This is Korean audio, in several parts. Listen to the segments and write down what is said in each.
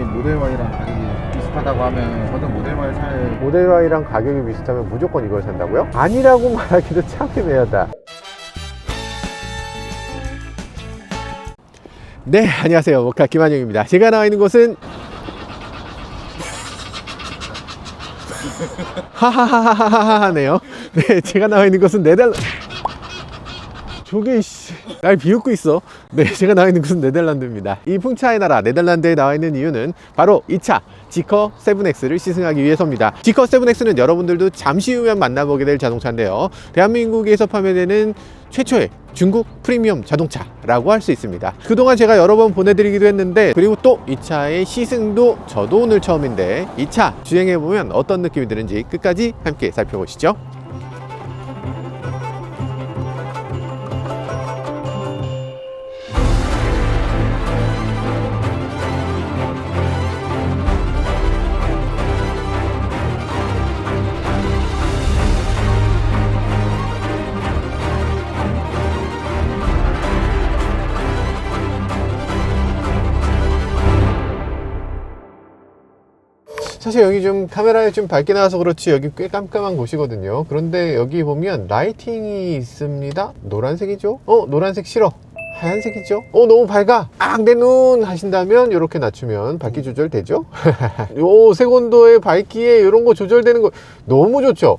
모델 Y랑 가격이 비슷하다고 하면 저는 모델 Y 살. 모델 Y랑 가격이 비슷하면 무조건 이걸 산다고요? 아니라고 말하기도 참 애매하다. 네, 안녕하세요. 모카 김한영입니다. 제가 나와 있는 곳은 하하하하하하네요. 네, 제가 나와 있는 곳은 저게 날 비웃고 있어. 네, 제가 나와 있는 곳은 네덜란드입니다. 이 풍차의 나라 네덜란드에 나와 있는 이유는 바로 이 차 지커 7X를 시승하기 위해서입니다. 지커 7X는 여러분들도 잠시 후면 만나보게 될 자동차인데요, 대한민국에서 판매되는 최초의 중국 프리미엄 자동차라고 할 수 있습니다. 그동안 제가 여러 번 보내드리기도 했는데, 그리고 또 이 차의 시승도 저도 오늘 처음인데 이 차 주행해보면 어떤 느낌이 드는지 끝까지 함께 살펴보시죠. 사실 여기 좀 카메라에 좀 밝게 나와서 그렇지 여기 꽤 깜깜한 곳이거든요. 그런데 여기 보면 라이팅이 있습니다. 노란색이죠? 노란색 싫어. 하얀색이죠? 너무 밝아. 내 눈 하신다면 이렇게 낮추면 밝기 조절 되죠? 요 색온도의 밝기에 이런 거 조절되는 거 너무 좋죠?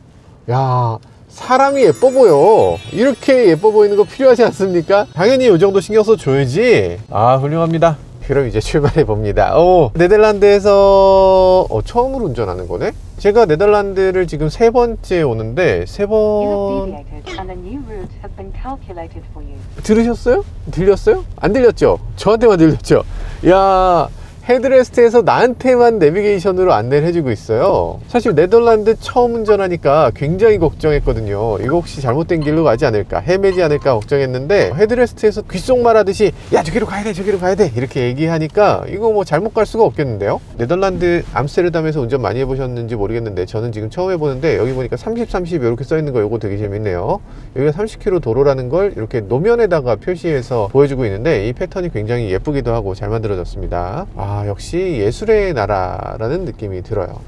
야, 사람이 예뻐 보여. 이렇게 예뻐 보이는 거 필요하지 않습니까? 당연히 이 정도 신경 써 줘야지. 훌륭합니다. 그럼 이제 출발해 봅니다. 네덜란드에서 처음으로 운전하는 거네? 제가 네덜란드를 지금 3번째 오는데 3번 들으셨어요? 들렸어요? 안 들렸죠? 저한테만 들렸죠? 야, 헤드레스트에서 나한테만 내비게이션으로 안내를 해주고 있어요. 사실 네덜란드 처음 운전하니까 굉장히 걱정했거든요. 이거 혹시 잘못된 길로 가지 않을까, 헤매지 않을까 걱정했는데, 헤드레스트에서 귓속말 하듯이 야, 저기로 가야 돼, 저기로 가야 돼 이렇게 얘기하니까 이거 뭐 잘못 갈 수가 없겠는데요. 네덜란드 암스테르담에서 운전 많이 해보셨는지 모르겠는데 저는 지금 처음 해보는데, 여기 보니까 30, 30 이렇게 써있는 거 요거 되게 재밌네요. 여기가 30km 도로라는 걸 이렇게 노면에다가 표시해서 보여주고 있는데, 이 패턴이 굉장히 예쁘기도 하고 잘 만들어졌습니다. 역시 예술의 나라라는 느낌이 들어요.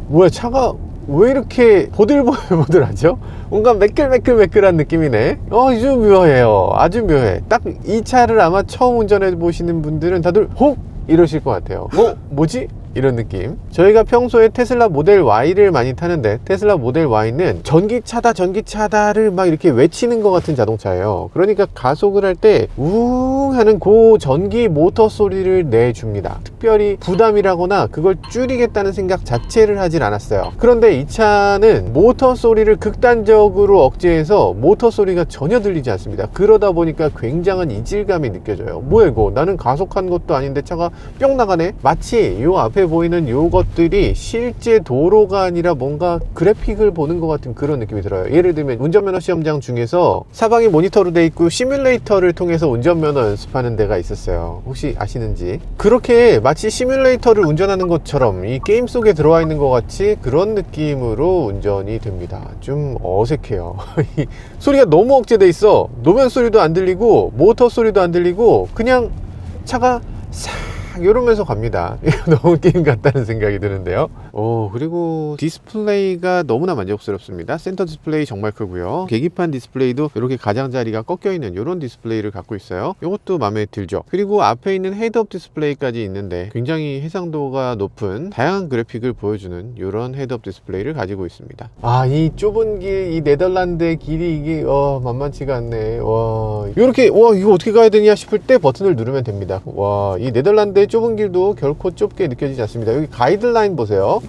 뭐야, 차가 왜 이렇게 보들보들하죠? 뭔가 매끌매끌매끌한 느낌이네. 아주 묘해요. 아주 묘해. 딱 이 차를 아마 처음 운전해 보시는 분들은 다들 혹 이러실 것 같아요. 뭐지? 이런 느낌. 저희가 평소에 테슬라 모델 Y를 많이 타는데, 테슬라 모델 Y는 전기차다 전기차다를 막 이렇게 외치는 것 같은 자동차예요. 그러니까 가속을 할 때 우웅 하는 그 전기 모터 소리를 내줍니다. 특별히 부담이라거나 그걸 줄이겠다는 생각 자체를 하질 않았어요. 그런데 이 차는 모터 소리를 극단적으로 억제해서 모터 소리가 전혀 들리지 않습니다. 그러다 보니까 굉장한 이질감이 느껴져요. 뭐야 이거, 나는 가속한 것도 아닌데 차가 뿅 나가네. 마치 요 앞에 보이는 요것들이 실제 도로가 아니라 뭔가 그래픽을 보는 것 같은 그런 느낌이 들어요. 예를 들면 운전면허 시험장 중에서 사방이 모니터로 돼 있고 시뮬레이터를 통해서 운전면허 연습하는 데가 있었어요. 혹시 아시는지? 그렇게 마치 시뮬레이터를 운전하는 것처럼 이 게임 속에 들어와 있는 것 같이 그런 느낌으로 운전이 됩니다. 좀 어색해요. 소리가 너무 억제돼 있어. 노면 소리도 안 들리고 모터 소리도 안 들리고 그냥 차가 싹 이러면서 갑니다. 너무 게임 같다는 생각이 드는데요. 그리고 디스플레이가 너무나 만족스럽습니다. 센터 디스플레이 정말 크고요. 계기판 디스플레이도 이렇게 가장자리가 꺾여 있는 이런 디스플레이를 갖고 있어요. 이것도 마음에 들죠. 그리고 앞에 있는 헤드업 디스플레이까지 있는데 굉장히 해상도가 높은 다양한 그래픽을 보여주는 이런 헤드업 디스플레이를 가지고 있습니다. 이 좁은 길, 이 네덜란드의 길이 이게 만만치가 않네. 이렇게 이거 어떻게 가야 되냐 싶을 때 버튼을 누르면 됩니다. 이 네덜란드의 좁은 길도 결코 좁게 느껴지지 않습니다. 여기 가이드라인 보세요.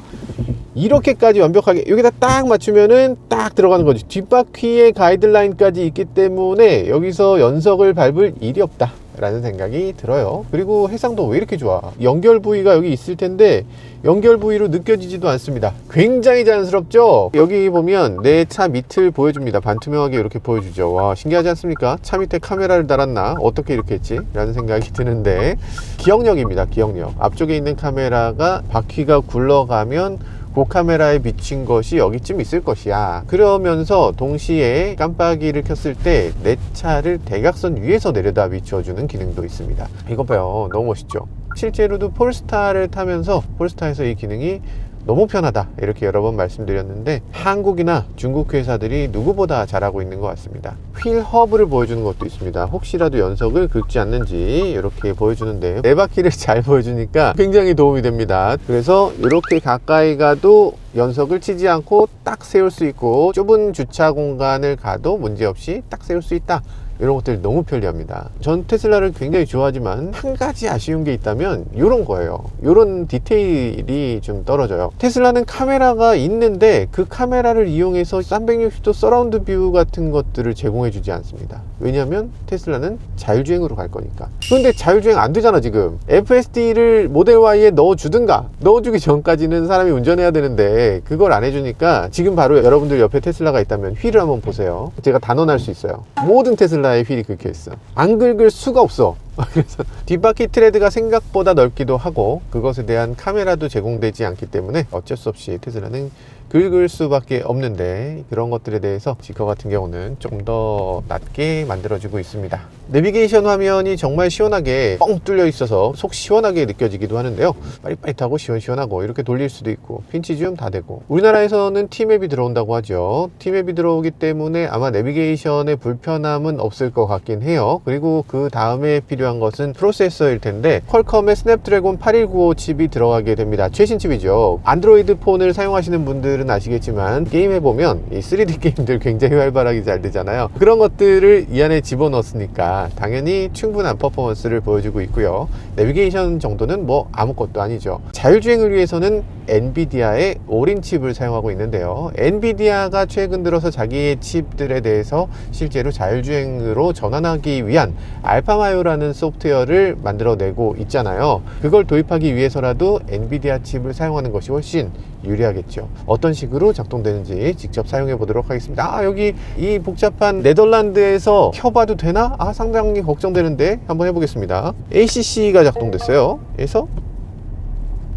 이렇게까지 완벽하게 여기다 딱 맞추면은 딱 들어가는 거지. 뒷바퀴에 가이드라인까지 있기 때문에 여기서 연석을 밟을 일이 없다 라는 생각이 들어요. 그리고 해상도 왜 이렇게 좋아? 연결 부위가 여기 있을 텐데 연결 부위로 느껴지지도 않습니다. 굉장히 자연스럽죠? 여기 보면 내 차 밑을 보여줍니다. 반투명하게 이렇게 보여주죠. 와, 신기하지 않습니까? 차 밑에 카메라를 달았나? 어떻게 이렇게 했지? 라는 생각이 드는데, 기억력입니다. 기억력. 앞쪽에 있는 카메라가 바퀴가 굴러가면 고카메라에 비친 것이 여기쯤 있을 것이야. 그러면서 동시에 깜빡이를 켰을 때 내 차를 대각선 위에서 내려다 비춰주는 기능도 있습니다. 이거 봐요. 너무 멋있죠? 실제로도 폴스타를 타면서 폴스타에서 이 기능이 너무 편하다 이렇게 여러 번 말씀드렸는데 한국이나 중국 회사들이 누구보다 잘하고 있는 것 같습니다. 휠 허브를 보여주는 것도 있습니다. 혹시라도 연석을 긁지 않는지 이렇게 보여주는데 네 바퀴를 잘 보여주니까 굉장히 도움이 됩니다. 그래서 이렇게 가까이 가도 연석을 치지 않고 딱 세울 수 있고 좁은 주차 공간을 가도 문제없이 딱 세울 수 있다. 이런 것들이 너무 편리합니다. 전 테슬라를 굉장히 좋아하지만 한 가지 아쉬운 게 있다면 이런 거예요. 이런 디테일이 좀 떨어져요. 테슬라는 카메라가 있는데 그 카메라를 이용해서 360도 서라운드 뷰 같은 것들을 제공해 주지 않습니다. 왜냐하면 테슬라는 자율주행으로 갈 거니까. 그런데 자율주행 안 되잖아 지금. FSD를 모델 Y에 넣어주든가, 넣어주기 전까지는 사람이 운전해야 되는데 그걸 안 해주니까 지금 바로 여러분들 옆에 테슬라가 있다면 휠을 한번 보세요. 제가 단언할 수 있어요. 모든 테슬라의 휠이 긁혀 있어. 안 긁을 수가 없어. 그래서 뒷바퀴 트레드가 생각보다 넓기도 하고 그것에 대한 카메라도 제공되지 않기 때문에 어쩔 수 없이 테슬라는 긁을 수밖에 없는데 그런 것들에 대해서 지커 같은 경우는 조금 더 낮게 만들어지고 있습니다. 내비게이션 화면이 정말 시원하게 뻥 뚫려 있어서 속 시원하게 느껴지기도 하는데요. 빠릿빠릿하고 시원시원하고 이렇게 돌릴 수도 있고 핀치 줌 다 되고 우리나라에서는 T맵이 들어온다고 하죠. T맵이 들어오기 때문에 아마 내비게이션의 불편함은 없을 것 같긴 해요. 그리고 그 다음에 필요한 것은 프로세서일 텐데 퀄컴의 스냅드래곤 8195 칩이 들어가게 됩니다. 최신 칩이죠. 안드로이드 폰을 사용하시는 분들은 아시겠지만 게임 해보면 이 3D 게임들 굉장히 활발하게 잘 되잖아요. 그런 것들을 이 안에 집어넣었으니까 당연히 충분한 퍼포먼스를 보여주고 있고요. 내비게이션 정도는 뭐 아무것도 아니죠. 자율주행을 위해서는 엔비디아의 오린 칩을 사용하고 있는데요. 엔비디아가 최근 들어서 자기의 칩들에 대해서 실제로 자율주행으로 전환하기 위한 알파마요라는 소프트웨어를 만들어내고 있잖아요. 그걸 도입하기 위해서라도 엔비디아 칩을 사용하는 것이 훨씬 유리하겠죠. 어떤 식으로 작동되는지 직접 사용해 보도록 하겠습니다. 여기 이 복잡한 네덜란드에서 켜봐도 되나? 상당히 걱정되는데 한번 해보겠습니다. ACC가 작동됐어요. 그래서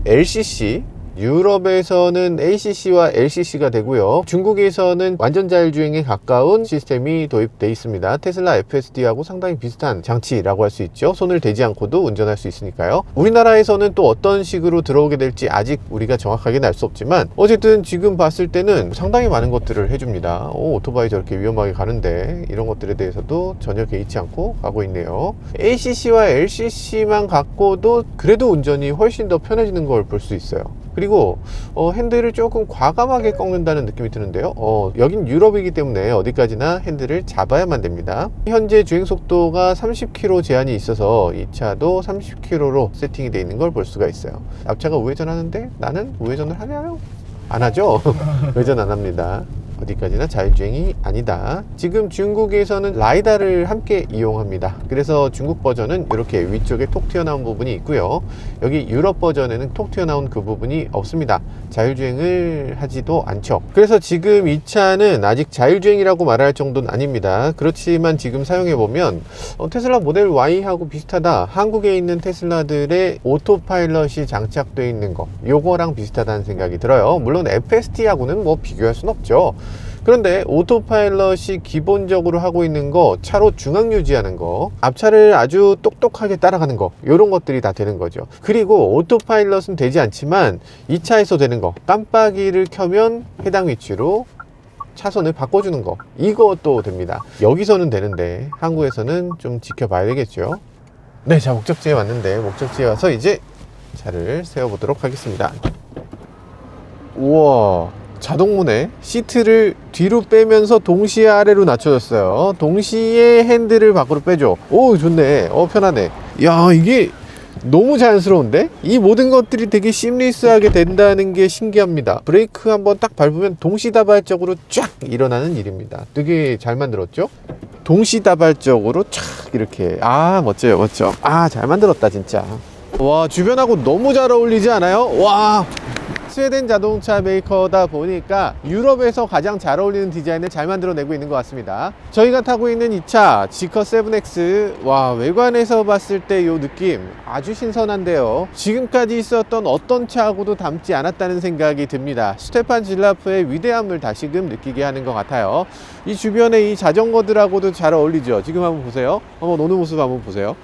LCC, 유럽에서는 ACC와 LCC가 되고요. 중국에서는 완전 자율주행에 가까운 시스템이 도입되어 있습니다. 테슬라 FSD하고 상당히 비슷한 장치라고 할 수 있죠. 손을 대지 않고도 운전할 수 있으니까요. 우리나라에서는 또 어떤 식으로 들어오게 될지 아직 우리가 정확하게는 알 수 없지만 어쨌든 지금 봤을 때는 상당히 많은 것들을 해줍니다. 오토바이 저렇게 위험하게 가는데 이런 것들에 대해서도 전혀 개의치 않고 가고 있네요. ACC와 LCC만 갖고도 그래도 운전이 훨씬 더 편해지는 걸 볼 수 있어요. 그리고 핸들을 조금 과감하게 꺾는다는 느낌이 드는데요. 여긴 유럽이기 때문에 어디까지나 핸들을 잡아야만 됩니다. 현재 주행속도가 30km 제한이 있어서 이 차도 30km로 세팅이 되어 있는 걸 볼 수가 있어요. 앞차가 우회전하는데 나는 우회전을 하나요? 안 하죠? 우회전 안 합니다. 어디까지나 자율주행이 아니다. 지금 중국에서는 라이다를 함께 이용합니다. 그래서 중국 버전은 이렇게 위쪽에 톡 튀어나온 부분이 있고요. 여기 유럽 버전에는 톡 튀어나온 그 부분이 없습니다. 자율주행을 하지도 않죠. 그래서 지금 이 차는 아직 자율주행이라고 말할 정도는 아닙니다. 그렇지만 지금 사용해보면 테슬라 모델 Y하고 비슷하다. 한국에 있는 테슬라들의 오토파일럿이 장착되어 있는 거 요거랑 비슷하다는 생각이 들어요. 물론 FSD하고는 뭐 비교할 순 없죠. 그런데 오토파일럿이 기본적으로 하고 있는 거, 차로 중앙 유지하는 거, 앞차를 아주 똑똑하게 따라가는 거, 이런 것들이 다 되는 거죠. 그리고 오토파일럿은 되지 않지만 이 차에서 되는 거, 깜빡이를 켜면 해당 위치로 차선을 바꿔주는 거, 이것도 됩니다. 여기서는 되는데 한국에서는 좀 지켜봐야 되겠죠. 네, 자, 목적지에 왔는데 목적지에 와서 이제 차를 세워보도록 하겠습니다. 우와, 자동문에 시트를 뒤로 빼면서 동시에 아래로 낮춰졌어요. 동시에 핸들을 밖으로 빼줘. 오, 좋네. 편하네. 야, 이게 너무 자연스러운데? 이 모든 것들이 되게 심리스하게 된다는 게 신기합니다. 브레이크 한번 딱 밟으면 동시다발적으로 쫙 일어나는 일입니다. 되게 잘 만들었죠? 동시다발적으로 쫙 이렇게. 멋져요, 멋져. 잘 만들었다 진짜. 와, 주변하고 너무 잘 어울리지 않아요? 와, 스웨덴 자동차 메이커다 보니까 유럽에서 가장 잘 어울리는 디자인을 잘 만들어내고 있는 것 같습니다. 저희가 타고 있는 이 차 지커 7X, 와, 외관에서 봤을 때 이 느낌 아주 신선한데요. 지금까지 있었던 어떤 차하고도 닮지 않았다는 생각이 듭니다. 스테판 질라프의 위대함을 다시금 느끼게 하는 것 같아요. 이 주변에 이 자전거들하고도 잘 어울리죠. 지금 한번 보세요. 한번 노는 모습 한번 보세요.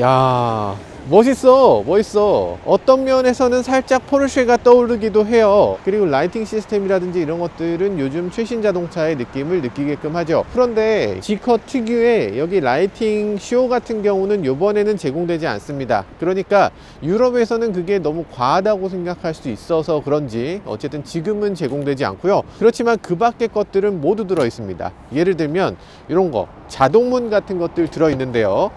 야, 멋있어. 어떤 면에서는 살짝 포르쉐가 떠오르기도 해요. 그리고 라이팅 시스템이라든지 이런 것들은 요즘 최신 자동차의 느낌을 느끼게끔 하죠. 그런데 지커 특유의 여기 라이팅 쇼 같은 경우는 이번에는 제공되지 않습니다. 그러니까 유럽에서는 그게 너무 과하다고 생각할 수 있어서 그런지 어쨌든 지금은 제공되지 않고요. 그렇지만 그 밖의 것들은 모두 들어 있습니다. 예를 들면 이런 거 자동문 같은 것들 들어 있는데요.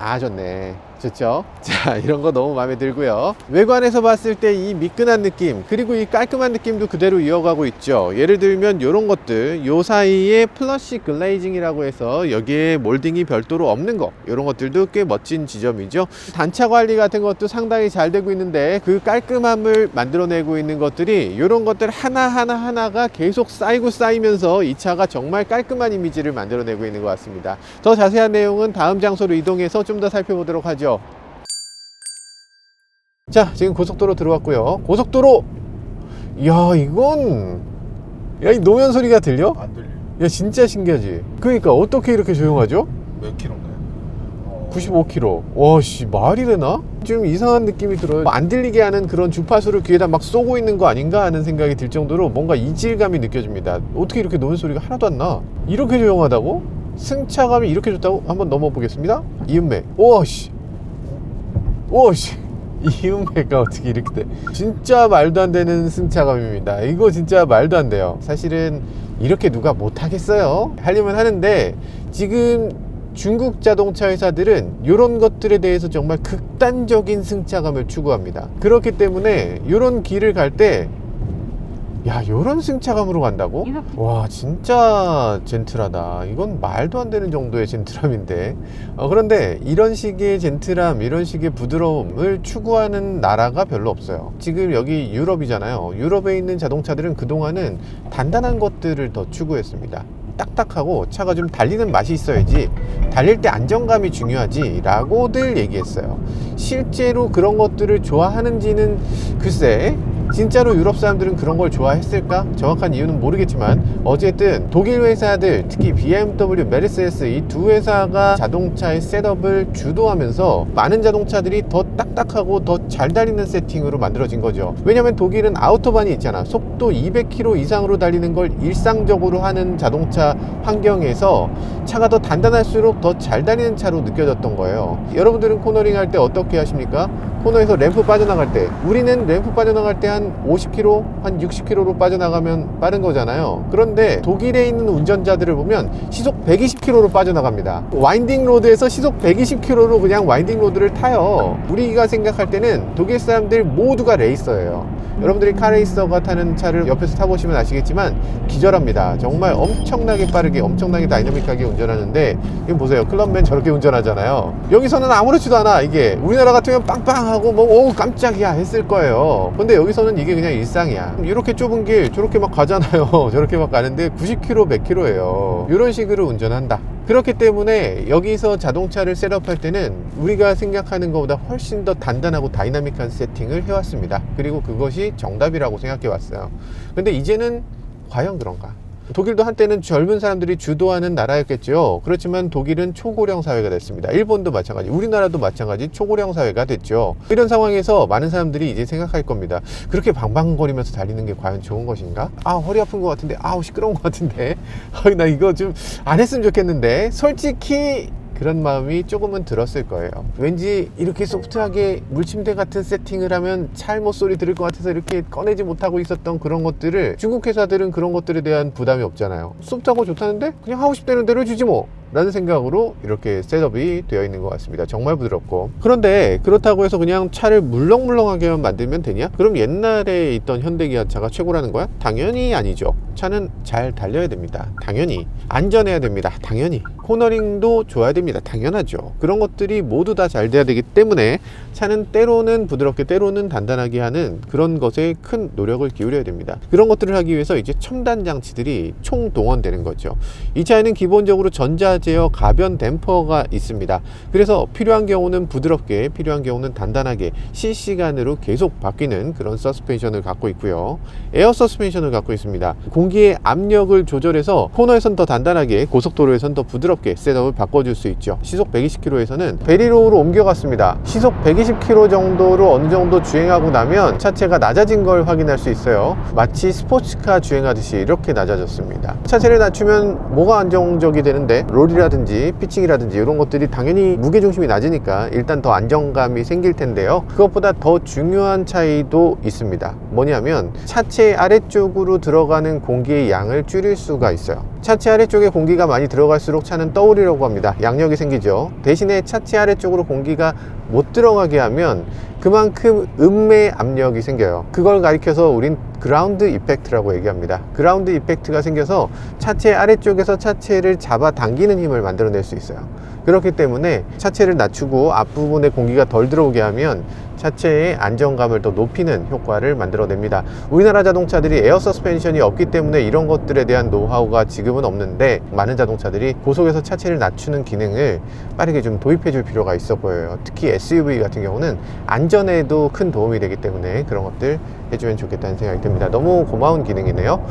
아, 좋네. 좋죠? 자, 이런 거 너무 마음에 들고요. 외관에서 봤을 때 이 미끈한 느낌, 그리고 이 깔끔한 느낌도 그대로 이어가고 있죠. 예를 들면 이런 것들, 요 사이에 플러시 글레이징이라고 해서 여기에 몰딩이 별도로 없는 거, 이런 것들도 꽤 멋진 지점이죠. 단차 관리 같은 것도 상당히 잘 되고 있는데 그 깔끔함을 만들어내고 있는 것들이 이런 것들 하나가 계속 쌓이면서 이 차가 정말 깔끔한 이미지를 만들어내고 있는 것 같습니다. 더 자세한 내용은 다음 장소로 이동해서 좀 더 살펴보도록 하죠. 자, 지금 고속도로 들어왔고요. 고속도로, 야, 이건, 야, 이 노면 소리가 들려? 안 들려. 야, 진짜 신기하지? 그러니까 어떻게 이렇게 조용하죠? 몇 킬로인가요? 95km. 와씨, 말이 되나? 좀 이상한 느낌이 들어요. 안 들리게 하는 그런 주파수를 귀에다 막 쏘고 있는 거 아닌가 하는 생각이 들 정도로 뭔가 이질감이 느껴집니다. 어떻게 이렇게 노면 소리가 하나도 안 나? 이렇게 조용하다고? 승차감이 이렇게 좋다고? 한번 넘어보겠습니다. 이음매. 오씨, 이음매가 어떻게 이렇게 돼? 진짜 말도 안 되는 승차감입니다. 이거 진짜 말도 안 돼요. 사실은 이렇게 누가 못하겠어요? 하려면 하는데 지금 중국 자동차 회사들은 이런 것들에 대해서 정말 극단적인 승차감을 추구합니다. 그렇기 때문에 이런 길을 갈 때 야, 요런 승차감으로 간다고? 와, 진짜 젠틀하다. 이건 말도 안 되는 정도의 젠틀함인데. 그런데 이런 식의 젠틀함, 이런 식의 부드러움을 추구하는 나라가 별로 없어요. 지금 여기 유럽이잖아요. 유럽에 있는 자동차들은 그동안은 단단한 것들을 더 추구했습니다. 딱딱하고 차가 좀 달리는 맛이 있어야지, 달릴 때 안정감이 중요하지 라고들 얘기했어요. 실제로 그런 것들을 좋아하는지는 글쎄, 진짜로 유럽 사람들은 그런 걸 좋아했을까? 정확한 이유는 모르겠지만 어쨌든 독일 회사들, 특히 BMW, 메르세데스 이 두 회사가 자동차의 셋업을 주도하면서 많은 자동차들이 더 딱딱하고 더 잘 달리는 세팅으로 만들어진 거죠. 왜냐면 독일은 아우토반이 있잖아. 속도 200km 이상으로 달리는 걸 일상적으로 하는 자동차 환경에서 차가 더 단단할수록 더 잘 달리는 차로 느껴졌던 거예요. 여러분들은 코너링 할 때 어떻게 하십니까? 코너에서 램프 빠져나갈 때, 우리는 램프 빠져나갈 때 한 50km, 한 60km로 빠져나가면 빠른 거잖아요. 그런데 독일에 있는 운전자들을 보면 시속 120km로 빠져나갑니다. 와인딩 로드에서 시속 120km로 그냥 와인딩 로드를 타요. 우리가 생각할 때는 독일 사람들 모두가 레이서예요. 여러분들이 카레이서가 타는 차를 옆에서 타보시면 아시겠지만 기절합니다. 정말 엄청나게 빠르게, 엄청나게 다이나믹하게 운전하는데, 이거 보세요. 클럽맨 저렇게 운전하잖아요. 여기서는 아무렇지도 않아. 이게 우리나라 같으면 빵빵하고 뭐 오 깜짝이야 했을 거예요. 근데 여기서는 이게 그냥 일상이야. 이렇게 좁은 길 저렇게 막 가잖아요. 저렇게 막 가는데 90km, 100km예요. 이런 식으로 운전한다. 그렇기 때문에 여기서 자동차를 셋업할 때는 우리가 생각하는 것보다 훨씬 더 단단하고 다이나믹한 세팅을 해왔습니다. 그리고 그것이 정답이라고 생각해 왔어요. 근데 이제는 과연 그런가? 독일도 한때는 젊은 사람들이 주도하는 나라였겠죠. 그렇지만 독일은 초고령 사회가 됐습니다. 일본도 마찬가지, 우리나라도 마찬가지 초고령 사회가 됐죠. 이런 상황에서 많은 사람들이 이제 생각할 겁니다. 그렇게 방방거리면서 달리는 게 과연 좋은 것인가? 아, 허리 아픈 것 같은데, 아우 시끄러운 것 같은데, 나 이거 좀 안 했으면 좋겠는데. 솔직히 그런 마음이 조금은 들었을 거예요. 왠지 이렇게 소프트하게 물침대 같은 세팅을 하면 찰모 소리 들을 것 같아서 이렇게 꺼내지 못하고 있었던 그런 것들을, 중국 회사들은 그런 것들에 대한 부담이 없잖아요. 소프트하고 좋다는데 그냥 하고 싶다는 대로 해주지 뭐. 라는 생각으로 이렇게 셋업이 되어 있는 것 같습니다. 정말 부드럽고. 그런데 그렇다고 해서 그냥 차를 물렁물렁하게만 만들면 되냐? 그럼 옛날에 있던 현대기아차가 최고라는 거야? 당연히 아니죠. 차는 잘 달려야 됩니다. 당연히. 안전해야 됩니다. 당연히. 코너링도 좋아야 됩니다. 당연하죠. 그런 것들이 모두 다 잘 돼야 되기 때문에 차는 때로는 부드럽게 때로는 단단하게 하는 그런 것에 큰 노력을 기울여야 됩니다. 그런 것들을 하기 위해서 이제 첨단 장치들이 총동원되는 거죠. 이 차에는 기본적으로 전자 제어 가변 댐퍼가 있습니다. 그래서 필요한 경우는 부드럽게, 필요한 경우는 단단하게 실시간으로 계속 바뀌는 그런 서스펜션을 갖고 있고요. 에어 서스펜션을 갖고 있습니다. 공기의 압력을 조절해서 코너에선 더 단단하게, 고속도로에선 더 부드럽게 셋업을 바꿔줄 수 있죠. 시속 120km에서는 베리로우로 옮겨갔습니다. 시속 120km 정도로 어느 정도 주행하고 나면 차체가 낮아진 걸 확인할 수 있어요. 마치 스포츠카 주행하듯이 이렇게 낮아졌습니다. 차체를 낮추면 뭐가 안정적이 되는데, 롤이라든지 피칭이라든지 이런 것들이 당연히 무게중심이 낮으니까 일단 더 안정감이 생길 텐데요. 그것보다 더 중요한 차이도 있습니다. 뭐냐면 차체 아래쪽으로 들어가는 공기의 양을 줄일 수가 있어요. 차체 아래쪽에 공기가 많이 들어갈수록 차는 떠오르려고 합니다. 양력이 생기죠. 대신에 차체 아래쪽으로 공기가 못 들어가게 하면 그만큼 음매 압력이 생겨요. 그걸 가리켜서 우린 그라운드 이펙트라고 얘기합니다. 그라운드 이펙트가 생겨서 차체 아래쪽에서 차체를 잡아 당기는 힘을 만들어낼 수 있어요. 그렇기 때문에 차체를 낮추고 앞부분에 공기가 덜 들어오게 하면 차체의 안정감을 더 높이는 효과를 만들어냅니다. 우리나라 자동차들이 에어 서스펜션이 없기 때문에 이런 것들에 대한 노하우가 지금은 없는데, 많은 자동차들이 고속에서 차체를 낮추는 기능을 빠르게 좀 도입해 줄 필요가 있어 보여요. 특히 SUV 같은 경우는 안전에도 큰 도움이 되기 때문에 그런 것들 해주면 좋겠다는 생각이 듭니다. 너무 고마운 기능이네요.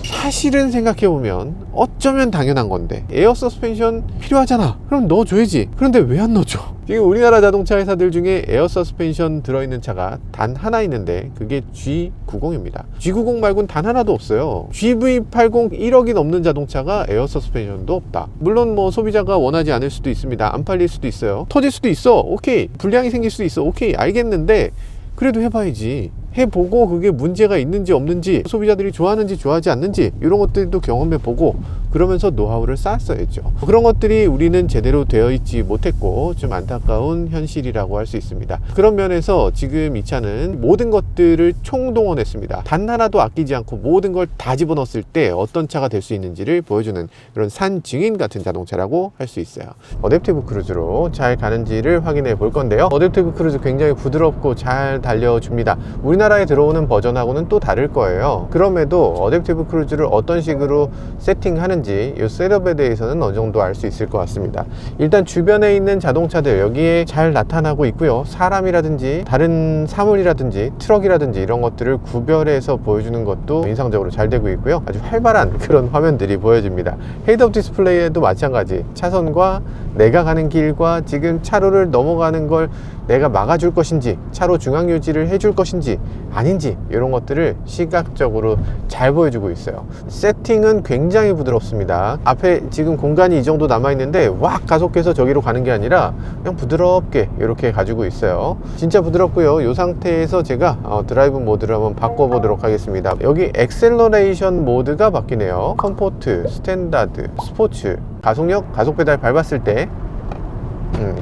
사실은 생각해보면 어쩌면 당연한 건데, 에어 서스펜션 필요하잖아, 그럼 넣어줘야지. 그런데 왜 안 넣어줘? 지금 우리나라 자동차 회사들 중에 에어 서스펜션 들어있는 차가 단 하나 있는데 그게 G90입니다. G90 말고는 단 하나도 없어요. GV80 1억이 넘는 자동차가 에어 서스펜션도 없다. 물론 뭐 소비자가 원하지 않을 수도 있습니다. 안 팔릴 수도 있어요. 터질 수도 있어. 오케이. 불량이 생길 수도 있어. 오케이. 알겠는데 그래도 해봐야지. 해보고 그게 문제가 있는지 없는지, 소비자들이 좋아하는지 좋아하지 않는지 이런 것들도 경험해보고 그러면서 노하우를 쌓았어야죠. 그런 것들이 우리는 제대로 되어 있지 못했고 좀 안타까운 현실이라고 할 수 있습니다. 그런 면에서 지금 이 차는 모든 것들을 총동원했습니다. 단 하나도 아끼지 않고 모든 걸 다 집어넣었을 때 어떤 차가 될 수 있는지를 보여주는 그런 산 증인 같은 자동차라고 할 수 있어요. 어댑티브 크루즈로 잘 가는지를 확인해 볼 건데요. 어댑티브 크루즈 굉장히 부드럽고 잘 달려줍니다. 우리나라에 들어오는 버전하고는 또 다를 거예요. 그럼에도 어댑티브 크루즈를 어떤 식으로 세팅하는지 이 셋업에 대해서는 어느 정도 알 수 있을 것 같습니다. 일단 주변에 있는 자동차들 여기에 잘 나타나고 있고요. 사람이라든지 다른 사물이라든지 트럭이라든지 이런 것들을 구별해서 보여주는 것도 인상적으로 잘 되고 있고요. 아주 활발한 그런 화면들이 보여집니다. 헤드업 디스플레이에도 마찬가지, 차선과 내가 가는 길과 지금 차로를 넘어가는 걸 내가 막아줄 것인지, 차로 중앙 유지를 해줄 것인지 아닌지 이런 것들을 시각적으로 잘 보여주고 있어요. 세팅은 굉장히 부드럽습니다. 앞에 지금 공간이 이 정도 남아있는데 왁 가속해서 저기로 가는 게 아니라 그냥 부드럽게 이렇게 가지고 있어요. 진짜 부드럽고요. 이 상태에서 제가 드라이브 모드를 한번 바꿔보도록 하겠습니다. 여기 엑셀러레이션 모드가 바뀌네요. 컴포트, 스탠다드, 스포츠, 가속력, 가속 페달 밟았을 때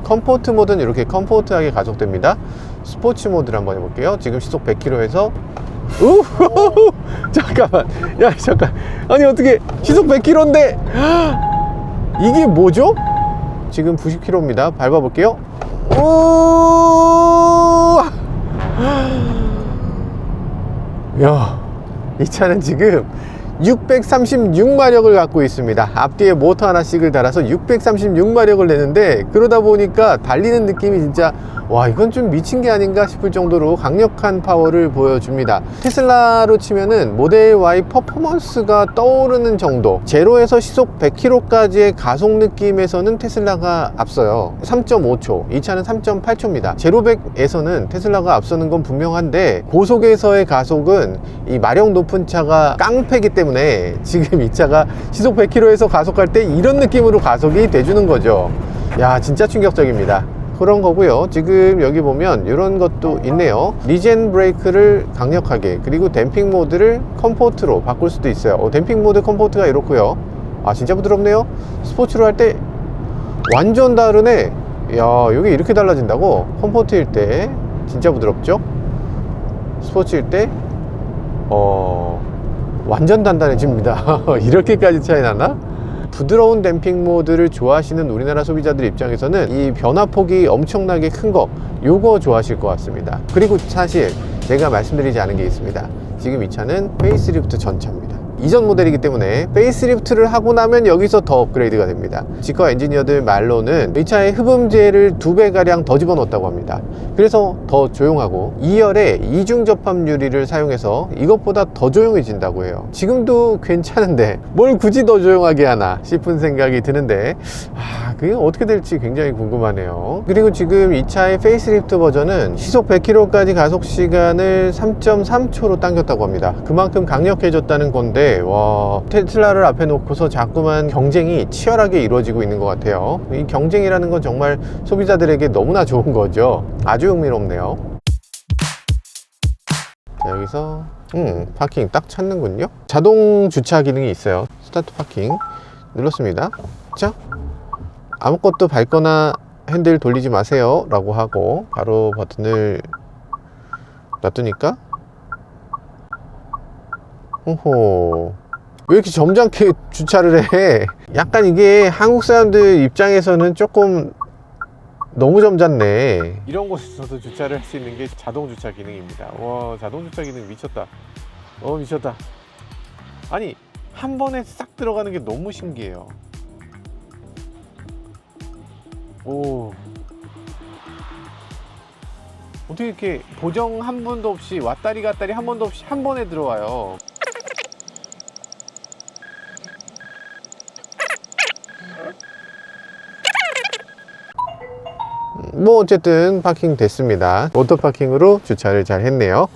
컴포트 모드는 이렇게 컴포트하게 가속됩니다. 스포츠 모드를 한번 해볼게요. 지금 시속 100km에서 잠깐만, 야 잠깐, 아니 어떻게 시속 100km인데 이게 뭐죠? 지금 90km입니다. 밟아볼게요. 야, 이 차는 지금 636마력을 갖고 있습니다. 앞뒤에 모터 하나씩을 달아서 636마력을 내는데, 그러다 보니까 달리는 느낌이 진짜 와, 이건 좀 미친 게 아닌가 싶을 정도로 강력한 파워를 보여줍니다. 테슬라로 치면은 모델 Y 퍼포먼스가 떠오르는 정도, 제로에서 시속 100km까지의 가속 느낌에서는 테슬라가 앞서요. 3.5초, 이 차는 3.8초입니다. 제로 100에서는 테슬라가 앞서는 건 분명한데, 고속에서의 가속은 이 마력 높은 차가 깡패기 때문에 지금 이 차가 시속 100km에서 가속할 때 이런 느낌으로 가속이 돼주는 거죠. 야, 진짜 충격적입니다. 그런 거고요. 지금 여기 보면 이런 것도 있네요. 리젠 브레이크를 강력하게, 그리고 댐핑 모드를 컴포트로 바꿀 수도 있어요. 댐핑 모드 컴포트가 이렇고요. 아, 진짜 부드럽네요. 스포츠로 할 때 완전 다르네. 야, 여기 이렇게 달라진다고? 컴포트일 때 진짜 부드럽죠? 스포츠일 때 완전 단단해집니다. 이렇게까지 차이 나나? 부드러운 댐핑 모드를 좋아하시는 우리나라 소비자들 입장에서는 이 변화폭이 엄청나게 큰 거, 요거 좋아하실 것 같습니다. 그리고 사실 제가 말씀드리지 않은 게 있습니다. 지금 이 차는 페이스리프트 전차입니다. 이전 모델이기 때문에 페이스리프트를 하고 나면 여기서 더 업그레이드가 됩니다. 지커 엔지니어들 말로는 이 차에 흡음재를 2배가량 더 집어넣었다고 합니다. 그래서 더 조용하고 2열에 이중 접합 유리를 사용해서 이것보다 더 조용해진다고 해요. 지금도 괜찮은데 뭘 굳이 더 조용하게 하나 싶은 생각이 드는데 그게 어떻게 될지 굉장히 궁금하네요. 그리고 지금 이 차의 페이스리프트 버전은 시속 100km까지 가속 시간을 3.3초로 당겼다고 합니다. 그만큼 강력해졌다는 건데 와, 테슬라를 앞에 놓고서 자꾸만 경쟁이 치열하게 이루어지고 있는 것 같아요. 이 경쟁이라는 건 정말 소비자들에게 너무나 좋은 거죠. 아주 흥미롭네요. 자, 여기서 파킹 딱 찾는군요. 자동 주차 기능이 있어요. 스타트 파킹 눌렀습니다. 자, 아무것도 밟거나 핸들 돌리지 마세요 라고 하고 바로 버튼을 놔두니까 호호, 왜 이렇게 점잖게 주차를 해? 약간 이게 한국 사람들 입장에서는 조금 너무 점잖네. 이런 곳에서도 주차를 할 수 있는 게 자동 주차 기능입니다. 와, 자동 주차 기능 미쳤다. 미쳤다. 아니, 한 번에 싹 들어가는 게 너무 신기해요. 오, 어떻게 이렇게 보정 한 번도 없이 왔다리 갔다리 한 번도 없이 한 번에 들어와요. 뭐 어쨌든 파킹 됐습니다. 오토 파킹으로 주차를 잘 했네요.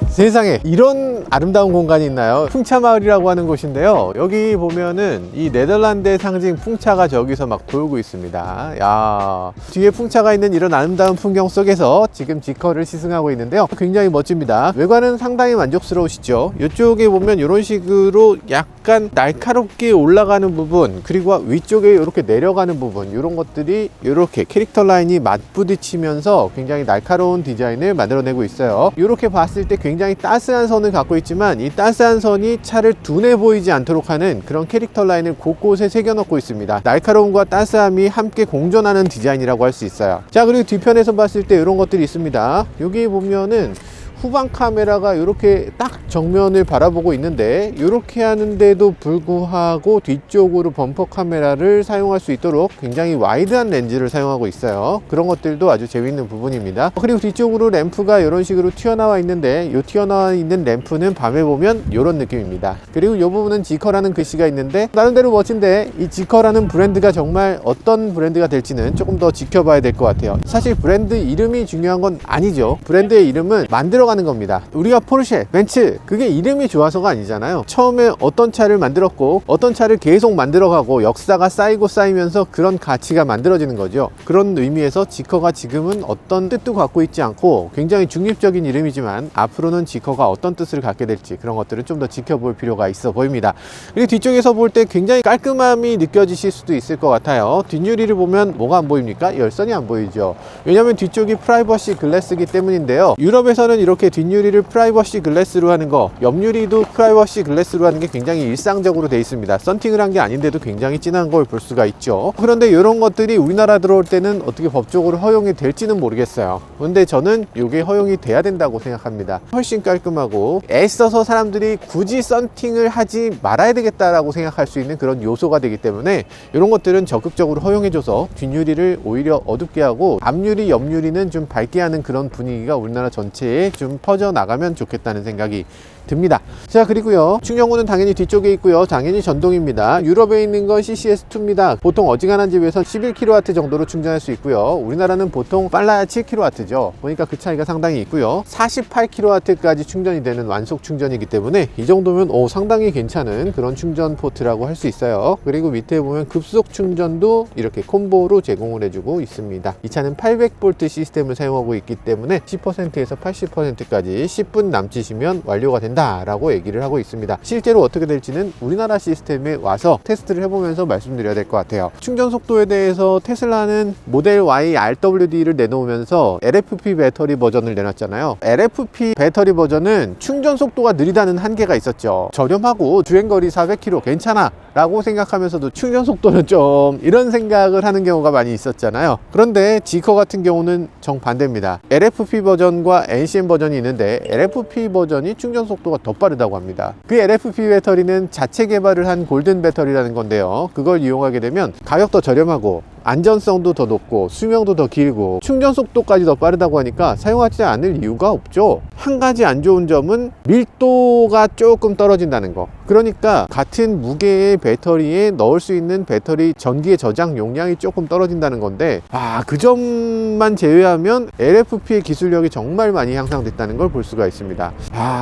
세상에 이런 아름다운 공간이 있나요? 풍차마을이라고 하는 곳인데요, 여기 보면은 이 네덜란드의 상징 풍차가 저기서 막 돌고 있습니다. 야, 뒤에 풍차가 있는 이런 아름다운 풍경 속에서 지금 지커를 시승하고 있는데요, 굉장히 멋집니다. 외관은 상당히 만족스러우시죠? 이쪽에 보면 이런 식으로 약간 날카롭게 올라가는 부분, 그리고 위쪽에 이렇게 내려가는 부분, 이런 것들이 이렇게 캐릭터 라인이 맞부딪히면서 굉장히 날카로운 디자인을 만들어내고 있어요. 이렇게 봤을 때 굉장히 따스한 선을 갖고 있지만 이 따스한 선이 차를 둔해 보이지 않도록 하는 그런 캐릭터 라인을 곳곳에 새겨 넣고 있습니다. 날카로움과 따스함이 함께 공존하는 디자인이라고 할 수 있어요. 자, 그리고 뒤편에서 봤을 때 이런 것들이 있습니다. 여기 보면은 후방 카메라가 이렇게 딱 정면을 바라보고 있는데, 이렇게 하는데도 불구하고 뒤쪽으로 범퍼 카메라를 사용할 수 있도록 굉장히 와이드한 렌즈를 사용하고 있어요. 그런 것들도 아주 재밌는 부분입니다. 그리고 뒤쪽으로 램프가 이런 식으로 튀어나와 있는데, 이 튀어나와 있는 램프는 밤에 보면 이런 느낌입니다. 그리고 이 부분은 지커라는 글씨가 있는데, 나름대로 멋진데 이 지커라는 브랜드가 정말 어떤 브랜드가 될지는 조금 더 지켜봐야 될 것 같아요. 사실 브랜드 이름이 중요한 건 아니죠. 브랜드의 이름은 만들어가는 겁니다. 우리가 포르쉐, 벤츠, 그게 이름이 좋아서가 아니잖아요. 처음에 어떤 차를 만들었고 어떤 차를 계속 만들어가고 역사가 쌓이고 쌓이면서 그런 가치가 만들어지는 거죠. 그런 의미에서 지커가 지금은 어떤 뜻도 갖고 있지 않고 굉장히 중립적인 이름이지만, 앞으로는 지커가 어떤 뜻을 갖게 될지 그런 것들을 좀 더 지켜볼 필요가 있어 보입니다. 그리고 뒤쪽에서 볼 때 굉장히 깔끔함이 느껴지실 수도 있을 것 같아요. 뒷유리를 보면 뭐가 안 보입니까? 열선이 안 보이죠. 왜냐하면 뒤쪽이 프라이버시 글래스이기 때문인데요, 유럽에서는 이렇게 뒷유리를 프라이버시 글래스로 하는 거, 옆유리도 프라이버시 글래스로 하는 게 굉장히 일상적으로 되어 있습니다. 썬팅을 한 게 아닌데도 굉장히 진한 걸 볼 수가 있죠. 그런데 이런 것들이 우리나라 들어올 때는 어떻게 법적으로 허용이 될지는 모르겠어요. 근데 저는 이게 허용이 돼야 된다고 생각합니다. 훨씬 깔끔하고 애써서 사람들이 굳이 썬팅을 하지 말아야 되겠다라고 생각할 수 있는 그런 요소가 되기 때문에 이런 것들은 적극적으로 허용해줘서 뒷유리를 오히려 어둡게 하고 앞유리, 옆유리는 좀 밝게 하는 그런 분위기가 우리나라 전체에 좀 퍼져나가면 좋겠다는 생각이 듭니다. 자, 그리고요, 충전구는 당연히 뒤쪽에 있고요, 당연히 전동입니다. 유럽에 있는 건 CCS2입니다. 보통 어지간한 집에서 11kW 정도로 충전할 수 있고요, 우리나라는 보통 빨라야 7kW죠. 보니까 그 차이가 상당히 있고요, 48kW까지 충전이 되는 완속 충전이기 때문에 이 정도면 상당히 괜찮은 그런 충전 포트라고 할 수 있어요. 그리고 밑에 보면 급속 충전도 이렇게 콤보로 제공을 해주고 있습니다. 이 차는 800V 시스템을 사용하고 있기 때문에 10%에서 80%까지 10분 남짓이면 완료가 된다 된다 라고 얘기를 하고 있습니다. 실제로 어떻게 될지는 우리나라 시스템에 와서 테스트를 해보면서 말씀드려야 될 것 같아요. 충전 속도에 대해서 테슬라는 모델 Y RWD를 내놓으면서 LFP 배터리 버전을 내놨잖아요. LFP 배터리 버전은 충전 속도가 느리다는 한계가 있었죠. 저렴하고 주행거리 400km 괜찮아 라고 생각하면서도 충전 속도는 좀 이런 생각을 하는 경우가 많이 있었잖아요. 그런데 지커 같은 경우는 정반대입니다. LFP 버전과 NCM 버전이 있는데 LFP 버전이 충전 속도가 더 빠르다고 합니다. 그 LFP 배터리는 자체 개발을 한 골든 배터리라는 건데요. 그걸 이용하게 되면 가격도 저렴하고 안전성도 더 높고 수명도 더 길고 충전 속도까지 더 빠르다고 하니까 사용하지 않을 이유가 없죠. 한 가지 안 좋은 점은 밀도가 조금 떨어진다는 거. 그러니까 같은 무게의 배터리에 넣을 수 있는 배터리 전기의 저장 용량이 조금 떨어진다는 건데, 그 점만 제외하면 LFP의 기술력이 정말 많이 향상됐다는 걸 볼 수가 있습니다.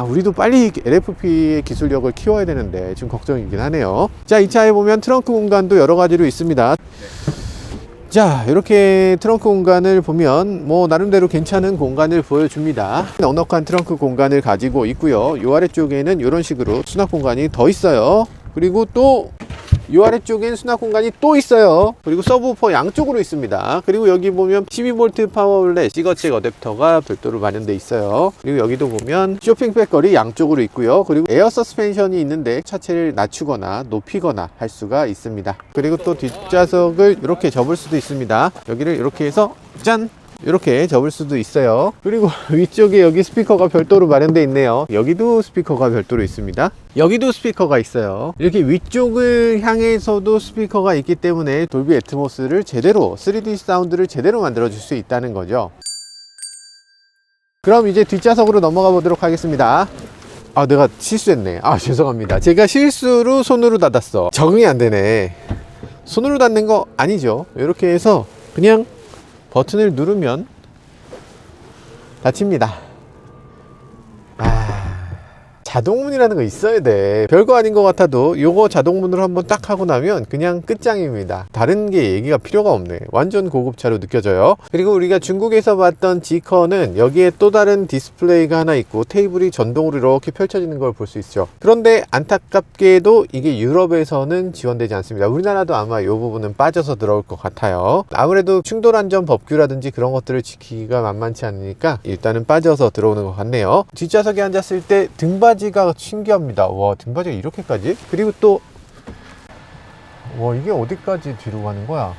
우리도 빨리 LFP의 기술력을 키워야 되는데 좀 걱정이긴 하네요. 자, 이 차에 보면 트렁크 공간도 여러 가지로 있습니다. 자, 이렇게 트렁크 공간을 보면 나름대로 괜찮은 공간을 보여줍니다. 넉넉한 트렁크 공간을 가지고 있고요. 이 아래쪽에는 이런 식으로 수납 공간이 더 있어요. 그리고 또 이 아래쪽엔 수납 공간이 또 있어요. 그리고 서브우퍼 양쪽으로 있습니다. 그리고 여기 보면 12V 파워올렛 시거잭 어댑터가 별도로 마련되어 있어요. 그리고 여기도 보면 쇼핑백 거리 양쪽으로 있고요. 그리고 에어 서스펜션이 있는데 차체를 낮추거나 높이거나 할 수가 있습니다. 그리고 또 뒷좌석을 이렇게 접을 수도 있습니다. 여기를 이렇게 해서 짠! 이렇게 접을 수도 있어요. 그리고 위쪽에 여기 스피커가 별도로 마련되어 있네요. 여기도 스피커가 별도로 있습니다. 여기도 스피커가 있어요. 이렇게 위쪽을 향해서도 스피커가 있기 때문에 돌비 애트모스를 제대로 3D 사운드를 제대로 만들어 줄 수 있다는 거죠. 그럼 이제 뒷좌석으로 넘어가 보도록 하겠습니다. 내가 실수했네. 죄송합니다. 제가 실수로 손으로 닫았어. 적응이 안 되네. 손으로 닫는 거 아니죠. 이렇게 해서 그냥 버튼을 누르면 닫힙니다. 자동문이라는 거 있어야 돼. 별거 아닌 것 같아도 요거 자동문으로 한번 딱 하고 나면 그냥 끝장입니다. 다른 게 얘기가 필요가 없네. 완전 고급차로 느껴져요. 그리고 우리가 중국에서 봤던 지커는 여기에 또 다른 디스플레이가 하나 있고 테이블이 전동으로 이렇게 펼쳐지는 걸 볼 수 있죠. 그런데 안타깝게도 이게 유럽에서는 지원되지 않습니다. 우리나라도 아마 이 부분은 빠져서 들어올 것 같아요. 아무래도 충돌안전 법규라든지 그런 것들을 지키기가 만만치 않으니까 일단은 빠져서 들어오는 것 같네요. 뒷좌석에 앉았을 때 등받이가 신기합니다. 와, 등받이가 이렇게까지? 그리고 또 이게 어디까지 뒤로 가는 거야?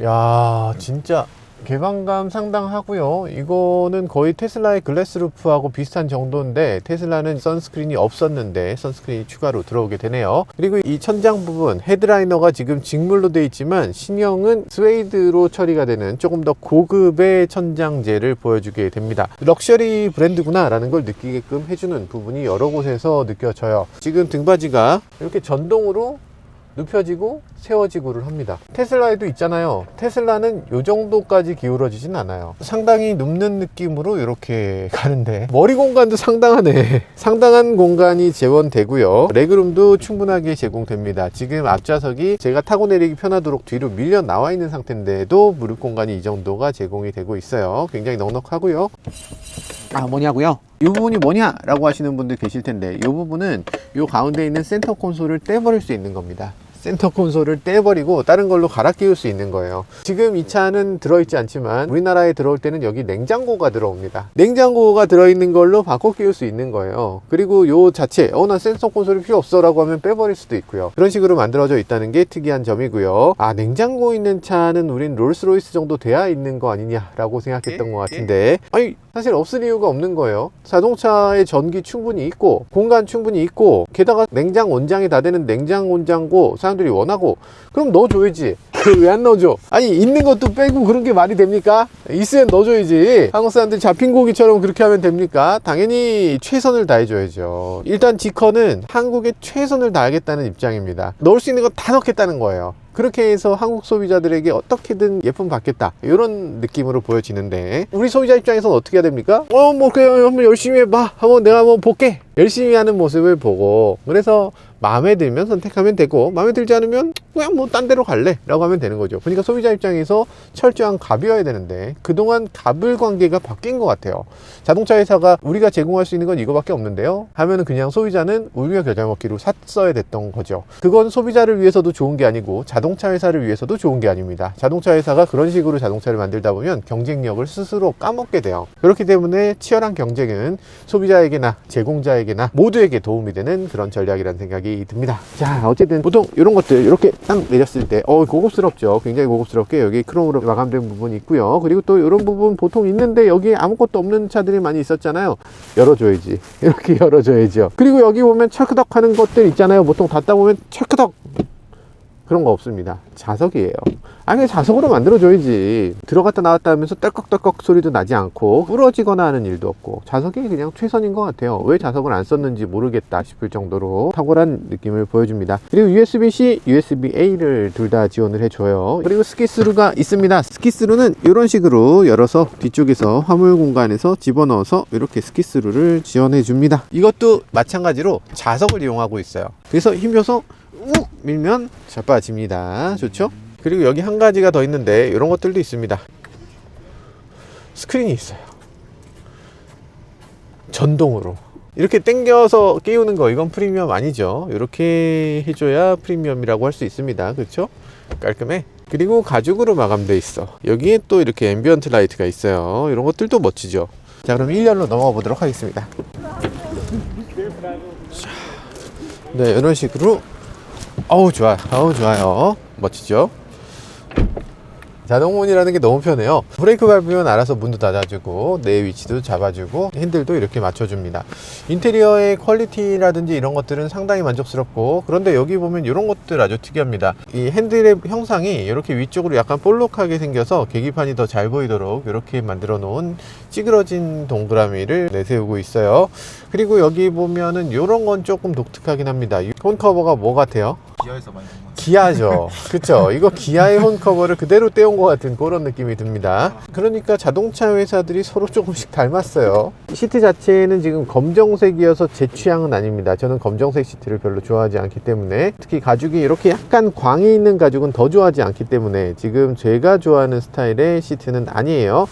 야, 진짜 개방감 상당하고요. 이거는 거의 테슬라의 글래스 루프하고 비슷한 정도인데 테슬라는 선스크린이 없었는데 선스크린이 추가로 들어오게 되네요. 그리고 이 천장 부분 헤드라이너가 지금 직물로 되어 있지만 신형은 스웨이드로 처리가 되는 조금 더 고급의 천장재를 보여주게 됩니다. 럭셔리 브랜드구나 라는 걸 느끼게끔 해주는 부분이 여러 곳에서 느껴져요. 지금 등받이가 이렇게 전동으로 눕혀지고 세워지고를 합니다. 테슬라에도 있잖아요. 테슬라는 이 정도까지 기울어지진 않아요. 상당히 눕는 느낌으로 이렇게 가는데 머리 공간도 상당하네. 상당한 공간이 재원되고요. 레그룸도 충분하게 제공됩니다. 지금 앞좌석이 제가 타고 내리기 편하도록 뒤로 밀려 나와 있는 상태인데도 무릎 공간이 이 정도가 제공이 되고 있어요. 굉장히 넉넉하고요. 뭐냐고요? 이 부분이 뭐냐 라고 하시는 분들 계실 텐데 이 부분은 이 가운데 있는 센터 콘솔을 떼버릴 수 있는 겁니다. 센터 콘솔을 떼버리고 다른 걸로 갈아 끼울 수 있는 거예요. 지금 이 차는 들어있지 않지만 우리나라에 들어올 때는 여기 냉장고가 들어옵니다. 냉장고가 들어있는 걸로 바꿔 끼울 수 있는 거예요. 그리고 요 자체 난 센서 콘솔이 필요 없어 라고 하면 빼버릴 수도 있고요. 그런 식으로 만들어져 있다는 게 특이한 점이고요. 냉장고 있는 차는 우린 롤스로이스 정도 돼야 있는 거 아니냐 라고 생각했던 것 같은데 사실 없을 이유가 없는 거예요. 자동차에 전기 충분히 있고 공간 충분히 있고 게다가 냉장 온장이 다 되는 냉장 온장고 사람들이 원하고 그럼 넣어줘야지. 왜 안 넣어줘? 있는 것도 빼고 그런 게 말이 됩니까? 있으면 넣어줘야지. 한국 사람들이 잡힌 고기처럼 그렇게 하면 됩니까? 당연히 최선을 다해줘야죠. 일단 지커는 한국에 최선을 다하겠다는 입장입니다. 넣을 수 있는 거 다 넣겠다는 거예요. 그렇게 해서 한국 소비자들에게 어떻게든 예쁨 받겠다 이런 느낌으로 보여지는데 우리 소비자 입장에서는 어떻게 해야 됩니까? 그냥 한번 열심히 해봐. 내가 한번 볼게. 열심히 하는 모습을 보고 그래서 마음에 들면 선택하면 되고 마음에 들지 않으면 그냥 뭐 딴 데로 갈래 라고 하면 되는 거죠. 그러니까 소비자 입장에서 철저한 갑이어야 되는데 그동안 갑을 관계가 바뀐 것 같아요. 자동차 회사가 우리가 제공할 수 있는 건 이거밖에 없는데요 하면은 그냥 소비자는 울며 겨자 먹기로 샀어야 됐던 거죠. 그건 소비자를 위해서도 좋은 게 아니고 자동차 회사를 위해서도 좋은 게 아닙니다. 자동차 회사가 그런 식으로 자동차를 만들다 보면 경쟁력을 스스로 까먹게 돼요. 그렇기 때문에 치열한 경쟁은 소비자에게나 제공자에게나 모두에게 도움이 되는 그런 전략이라는 생각이 듭니다. 자, 어쨌든 보통 이런 것들 이렇게 딱 내렸을 때 고급스럽죠. 굉장히 고급스럽게 여기 크롬으로 마감된 부분이 있고요. 그리고 또 이런 부분 보통 있는데 여기에 아무것도 없는 차들이 많이 있었잖아요. 열어줘야지. 이렇게 열어줘야죠. 그리고 여기 보면 철크덕 하는 것들 있잖아요. 보통 닫다 보면 철크덕 그런 거 없습니다. 자석이에요. 아니 자석으로 만들어줘야지. 들어갔다 나왔다 하면서 떨컥떨컥 소리도 나지 않고 부러지거나 하는 일도 없고 자석이 그냥 최선인 것 같아요. 왜 자석을 안 썼는지 모르겠다 싶을 정도로 탁월한 느낌을 보여줍니다. 그리고 USB-C, USB-A를 둘 다 지원을 해줘요. 그리고 스키스루가 있습니다. 스키스루는 이런 식으로 열어서 뒤쪽에서 화물 공간에서 집어넣어서 이렇게 스키스루를 지원해 줍니다. 이것도 마찬가지로 자석을 이용하고 있어요. 그래서 힘줘서 욱 밀면 자빠집니다. 좋죠? 그리고 여기 한 가지가 더 있는데 이런 것들도 있습니다. 스크린이 있어요. 전동으로 이렇게 당겨서 끼우는 거 이건 프리미엄 아니죠. 이렇게 해줘야 프리미엄이라고 할 수 있습니다. 그렇죠? 깔끔해. 그리고 가죽으로 마감돼 있어. 여기에 또 이렇게 앰비언트 라이트가 있어요. 이런 것들도 멋지죠. 자, 그럼 1열로 넘어가 보도록 하겠습니다. 자, 네, 이런 식으로 어우 좋아, 어우 좋아요. 멋지죠? 자동문이라는 게 너무 편해요. 브레이크 밟으면 알아서 문도 닫아주고 내 위치도 잡아주고 핸들도 이렇게 맞춰줍니다. 인테리어의 퀄리티라든지 이런 것들은 상당히 만족스럽고, 그런데 여기 보면 이런 것들 아주 특이합니다. 이 핸들의 형상이 이렇게 위쪽으로 약간 볼록하게 생겨서 계기판이 더 잘 보이도록 이렇게 만들어 놓은 찌그러진 동그라미를 내세우고 있어요. 그리고 여기 보면은 이런 건 조금 독특하긴 합니다. 이 폰 커버가 뭐 같아요? 기아에서 많이 본 것 같아요. 기아죠. 그쵸? 이거 기아의 홈 커버를 그대로 떼온 것 같은 그런 느낌이 듭니다. 그러니까 자동차 회사들이 서로 조금씩 닮았어요. 시트 자체는 지금 검정색이어서 제 취향은 아닙니다. 저는 검정색 시트를 별로 좋아하지 않기 때문에, 특히 가죽이 이렇게 약간 광이 있는 가죽은 더 좋아하지 않기 때문에 지금 제가 좋아하는 스타일의 시트는 아니에요.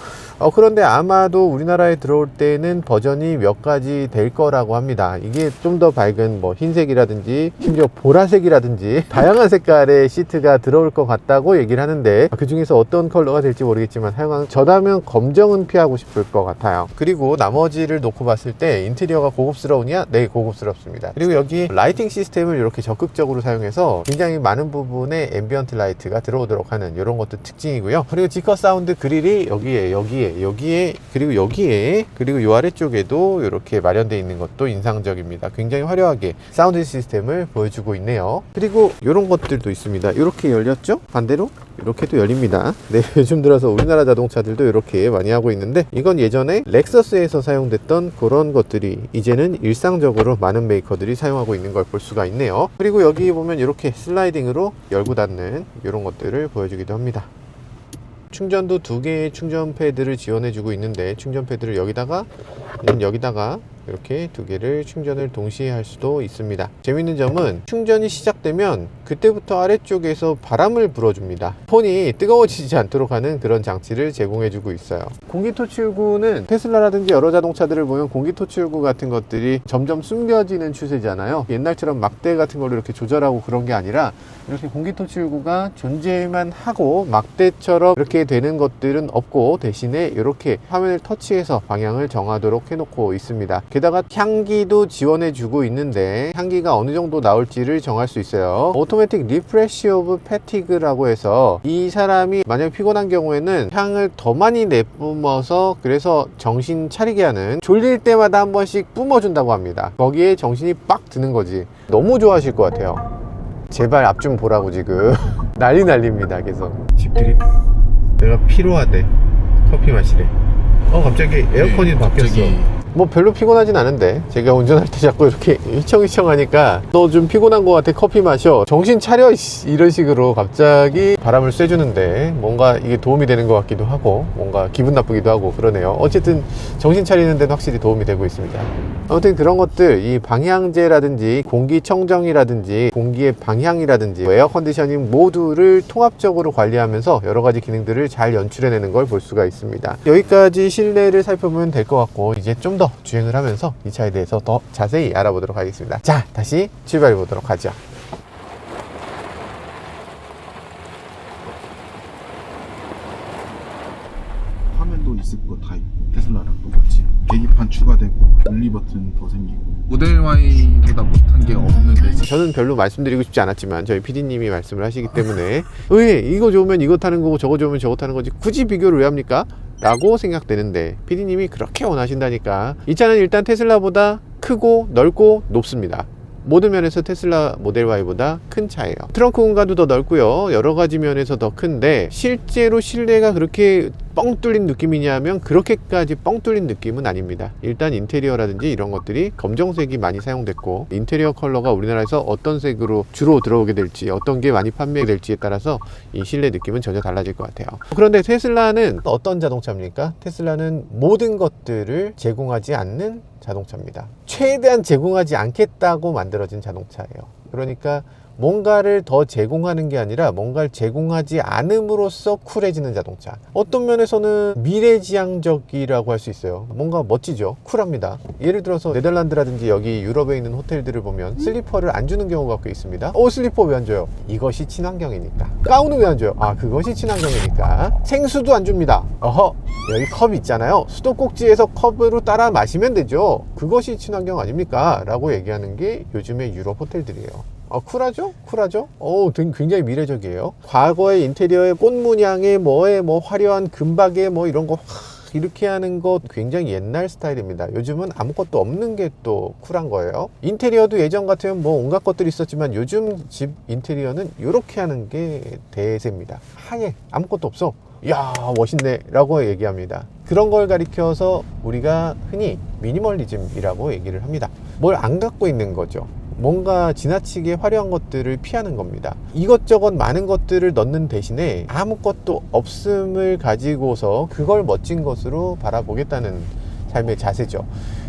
그런데 아마도 우리나라에 들어올 때는 버전이 몇 가지 될 거라고 합니다. 이게 좀 더 밝은 뭐 흰색이라든지 심지어 보라색이라든지 다양한 색깔의 시트가 들어올 것 같다고 얘기를 하는데, 그 중에서 어떤 컬러가 될지 모르겠지만 하여간 저라면 검정은 피하고 싶을 것 같아요. 그리고 나머지를 놓고 봤을 때 인테리어가 고급스러우냐? 네, 고급스럽습니다. 그리고 여기 라이팅 시스템을 이렇게 적극적으로 사용해서 굉장히 많은 부분에 앰비언트 라이트가 들어오도록 하는 이런 것도 특징이고요. 그리고 지커 사운드 그릴이 여기에 그리고 여기에 그리고 이 아래쪽에도 이렇게 마련되어 있는 것도 인상적입니다. 굉장히 화려하게 사운드 시스템을 보여주고 있네요. 그리고 이런 것들도 있습니다. 이렇게 열렸죠? 반대로 이렇게도 열립니다. 네, 요즘 들어서 우리나라 자동차들도 이렇게 많이 하고 있는데, 이건 예전에 렉서스에서 사용됐던 그런 것들이 이제는 일상적으로 많은 메이커들이 사용하고 있는 걸 볼 수가 있네요. 그리고 여기 보면 이렇게 슬라이딩으로 열고 닫는 이런 것들을 보여주기도 합니다. 충전도 2개의 충전 패드를 지원해 주고 있는데, 충전 패드를 여기다가 이렇게 2개를 충전을 동시에 할 수도 있습니다. 재밌는 점은 충전이 시작되면 그때부터 아래쪽에서 바람을 불어줍니다. 폰이 뜨거워지지 않도록 하는 그런 장치를 제공해 주고 있어요. 공기토출구는 테슬라라든지 여러 자동차들을 보면 공기토출구 같은 것들이 점점 숨겨지는 추세잖아요. 옛날처럼 막대 같은 걸로 이렇게 조절하고 그런 게 아니라 이렇게 공기토출구가 존재만 하고 막대처럼 이렇게 되는 것들은 없고, 대신에 이렇게 화면을 터치해서 방향을 정하도록 해놓고 있습니다. 게다가 향기도 지원해 주고 있는데, 향기가 어느 정도 나올지를 정할 수 있어요. 오토매틱 리프레시 오브 패티그라고 해서 이 사람이 만약 피곤한 경우에는 향을 더 많이 내뿜어서 그래서 정신 차리게 하는, 졸릴 때마다 한 번씩 뿜어준다고 합니다. 거기에 정신이 빡 드는 거지. 너무 좋아하실 것 같아요. 제발 앞 좀 보라고 지금 난립니다. 계속 집들이 내가 피로하대. 커피 마시래. 갑자기 에어컨이 바뀌었어. 뭐 별로 피곤하진 않은데 제가 운전할 때 자꾸 이렇게 휘청휘청 하니까 너 좀 피곤한 것 같아, 커피 마셔, 정신 차려, 이런 식으로 갑자기 바람을 쐬주는데 뭔가 이게 도움이 되는 것 같기도 하고 뭔가 기분 나쁘기도 하고 그러네요. 어쨌든 정신 차리는 데는 확실히 도움이 되고 있습니다. 아무튼 그런 것들, 이 방향제라든지 공기청정이라든지 공기의 방향이라든지 에어 컨디셔닝 모두를 통합적으로 관리하면서 여러 가지 기능들을 잘 연출해내는 걸 볼 수가 있습니다. 여기까지 실내를 살펴보면 될 것 같고 이제 좀 더 주행을 하면서 이 차에 대해서 더 자세히 알아보도록 하겠습니다. 자, 다시 출발해 보도록 하죠. 화면도 있을 거 다 있고 테슬라랑 똑같이 계기판 추가되고 분리 버튼 더 생기고 모델 Y보다 못한 게 없는데 저는 별로 말씀드리고 싶지 않았지만 저희 PD님이 말씀을 하시기 때문에 왜 이거 좋으면 이거 타는 거고 저거 좋으면 저거 타는 거지 굳이 비교를 왜 합니까? 라고 생각되는데 PD님이 그렇게 원하신다니까. 이 차는 일단 테슬라보다 크고 넓고 높습니다. 모든 면에서 테슬라 모델 Y보다 큰 차예요. 트렁크 공간도 더 넓고요, 여러 가지 면에서 더 큰데 실제로 실내가 그렇게 뻥 뚫린 느낌이냐면 그렇게까지 뻥 뚫린 느낌은 아닙니다. 일단 인테리어라든지 이런 것들이 검정색이 많이 사용됐고 인테리어 컬러가 우리나라에서 어떤 색으로 주로 들어오게 될지 어떤 게 많이 판매될지에 따라서 이 실내 느낌은 전혀 달라질 것 같아요. 그런데 테슬라는 어떤 자동차입니까? 테슬라는 모든 것들을 제공하지 않는 자동차입니다. 최대한 제공하지 않겠다고 만들어진 자동차예요. 그러니까 뭔가를 더 제공하는 게 아니라 뭔가를 제공하지 않음으로써 쿨해지는 자동차. 어떤 면에서는 미래지향적이라고 할 수 있어요. 뭔가 멋지죠. 쿨합니다. 예를 들어서 네덜란드라든지 여기 유럽에 있는 호텔들을 보면 슬리퍼를 안 주는 경우가 꽤 있습니다. 슬리퍼 왜 안 줘요? 이것이 친환경이니까. 가운은 왜 안 줘요? 그것이 친환경이니까. 생수도 안 줍니다. 여기 컵 있잖아요. 수도꼭지에서 컵으로 따라 마시면 되죠. 그것이 친환경 아닙니까? 라고 얘기하는 게 요즘의 유럽 호텔들이에요. 쿨하죠? 쿨하죠? 굉장히 미래적이에요. 과거의 인테리어의 꽃 문양에 뭐에 뭐 화려한 금박에 뭐 이런 거 이렇게 하는 거 굉장히 옛날 스타일입니다. 요즘은 아무것도 없는 게 또 쿨한 거예요. 인테리어도 예전 같으면 뭐 온갖 것들이 있었지만 요즘 집 인테리어는 이렇게 하는 게 대세입니다. 하얘, 아무것도 없어. 야, 멋있네 라고 얘기합니다. 그런 걸 가리켜서 우리가 흔히 미니멀리즘이라고 얘기를 합니다. 뭘 안 갖고 있는 거죠. 뭔가 지나치게 화려한 것들을 피하는 겁니다. 이것저것 많은 것들을 넣는 대신에 아무것도 없음을 가지고서 그걸 멋진 것으로 바라보겠다는 삶의 자세죠.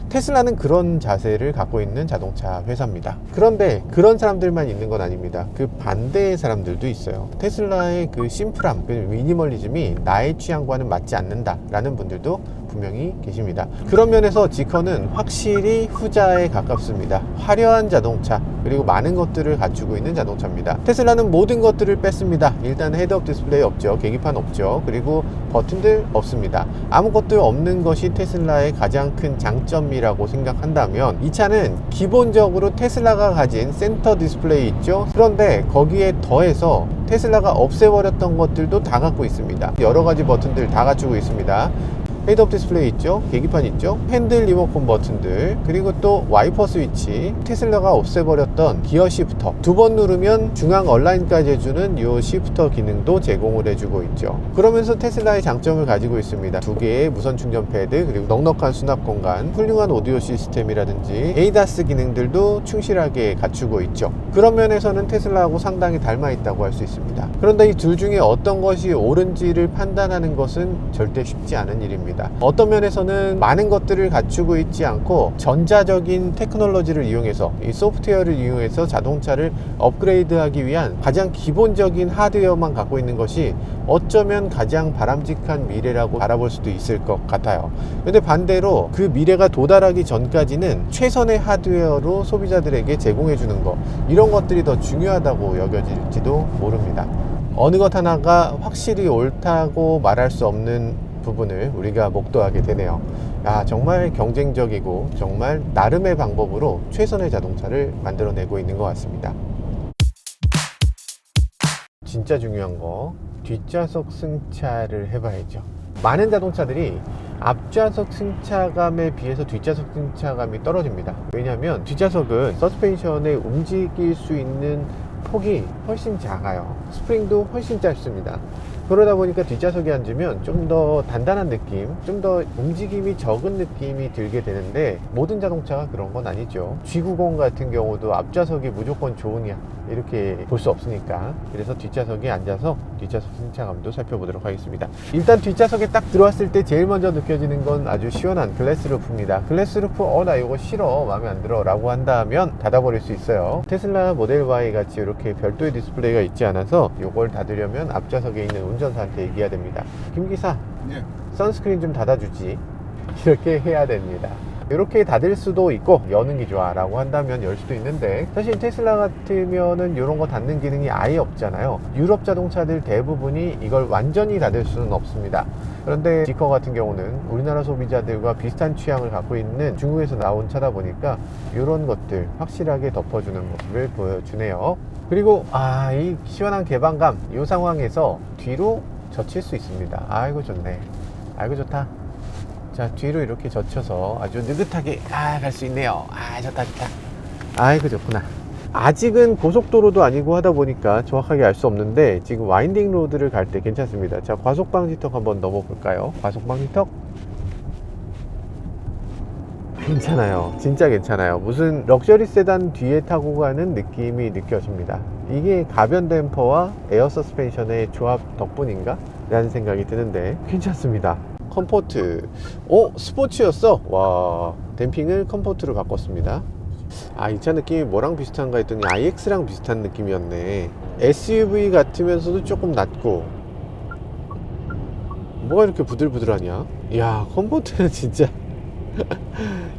테슬라는 그런 자세를 갖고 있는 자동차 회사입니다. 그런데 그런 사람들만 있는 건 아닙니다. 그 반대의 사람들도 있어요. 테슬라의 그 심플함, 그 미니멀리즘이 나의 취향과는 맞지 않는다 라는 분들도 분명히 계십니다. 그런 면에서 지커는 확실히 후자에 가깝습니다. 화려한 자동차, 그리고 많은 것들을 갖추고 있는 자동차입니다. 테슬라는 모든 것들을 뺐습니다. 일단 헤드업 디스플레이 없죠. 계기판 없죠. 그리고 버튼들 없습니다. 아무것도 없는 것이 테슬라의 가장 큰 장점이라고 생각한다면 이 차는 기본적으로 테슬라가 가진 센터 디스플레이 있죠. 그런데 거기에 더해서 테슬라가 없애버렸던 것들도 다 갖고 있습니다. 여러 가지 버튼들 다 갖추고 있습니다. 헤드업 디스플레이 있죠, 계기판 있죠, 핸들 리모컨 버튼들, 그리고 또 와이퍼 스위치, 테슬라가 없애버렸던 기어 시프터, 2번 누르면 중앙 얼라인까지 해주는 이 시프터 기능도 제공을 해주고 있죠. 그러면서 테슬라의 장점을 가지고 있습니다. 2개의 무선 충전 패드, 그리고 넉넉한 수납 공간, 훌륭한 오디오 시스템이라든지 에이다스 기능들도 충실하게 갖추고 있죠. 그런 면에서는 테슬라하고 상당히 닮아 있다고 할 수 있습니다. 그런데 이 둘 중에 어떤 것이 옳은지를 판단하는 것은 절대 쉽지 않은 일입니다. 어떤 면에서는 많은 것들을 갖추고 있지 않고 전자적인 테크놀로지를 이용해서, 이 소프트웨어를 이용해서 자동차를 업그레이드하기 위한 가장 기본적인 하드웨어만 갖고 있는 것이 어쩌면 가장 바람직한 미래라고 바라볼 수도 있을 것 같아요. 근데 반대로 그 미래가 도달하기 전까지는 최선의 하드웨어로 소비자들에게 제공해 주는 것, 이런 것들이 더 중요하다고 여겨질지도 모릅니다. 어느 것 하나가 확실히 옳다고 말할 수 없는 부분을 우리가 목도하게 되네요. 정말 경쟁적이고 정말 나름의 방법으로 최선의 자동차를 만들어내고 있는 것 같습니다. 진짜 중요한 거, 뒷좌석 승차를 해봐야죠. 많은 자동차들이 앞좌석 승차감에 비해서 뒷좌석 승차감이 떨어집니다. 왜냐하면 뒷좌석은 서스펜션에 움직일 수 있는 폭이 훨씬 작아요. 스프링도 훨씬 짧습니다. 그러다 보니까 뒷좌석에 앉으면 좀 더 단단한 느낌, 좀 더 움직임이 적은 느낌이 들게 되는데 모든 자동차가 그런 건 아니죠. G90 같은 경우도 앞좌석이 무조건 좋으냐 이렇게 볼 수 없으니까. 그래서 뒷좌석에 앉아서 뒷좌석 승차감도 살펴보도록 하겠습니다. 일단 뒷좌석에 딱 들어왔을 때 제일 먼저 느껴지는 건 아주 시원한 글래스 루프입니다. 글래스 루프 나 이거 싫어, 마음에 안 들어 라고 한다면 닫아버릴 수 있어요. 테슬라 모델 Y 같이 이렇게 별도의 디스플레이가 있지 않아서 이걸 닫으려면 앞좌석에 있는 운전사한테 얘기해야 됩니다. 김기사, 예. 선스크린 좀 닫아주지. 이렇게 해야 됩니다. 이렇게 닫을 수도 있고 여는 게 좋아 라고 한다면 열 수도 있는데, 사실 테슬라 같으면은 이런 거 닫는 기능이 아예 없잖아요. 유럽 자동차들 대부분이 이걸 완전히 닫을 수는 없습니다. 그런데 지커 같은 경우는 우리나라 소비자들과 비슷한 취향을 갖고 있는 중국에서 나온 차다 보니까 이런 것들 확실하게 덮어주는 모습을 보여주네요. 그리고 이 시원한 개방감, 이 상황에서 뒤로 젖힐 수 있습니다. 아이고 좋네, 아이고 좋다. 자, 뒤로 이렇게 젖혀서 아주 느긋하게 갈 수 있네요. 좋다 좋다. 아이고 좋구나. 아직은 고속도로도 아니고 하다 보니까 정확하게 알 수 없는데 지금 와인딩 로드를 갈 때 괜찮습니다. 자, 과속 방지턱 한번 넘어 볼까요? 과속 방지턱 괜찮아요. 진짜 괜찮아요. 무슨 럭셔리 세단 뒤에 타고 가는 느낌이 느껴집니다. 이게 가변 댐퍼와 에어 서스펜션의 조합 덕분인가? 라는 생각이 드는데 괜찮습니다. 컴포트, 스포츠였어. 와, 댐핑을 컴포트로 바꿨습니다. 이 차 느낌이 뭐랑 비슷한가 했더니 iX랑 비슷한 느낌이었네. SUV 같으면서도 조금 낮고, 뭐가 이렇게 부들부들하냐? 이야, 컴포트는 진짜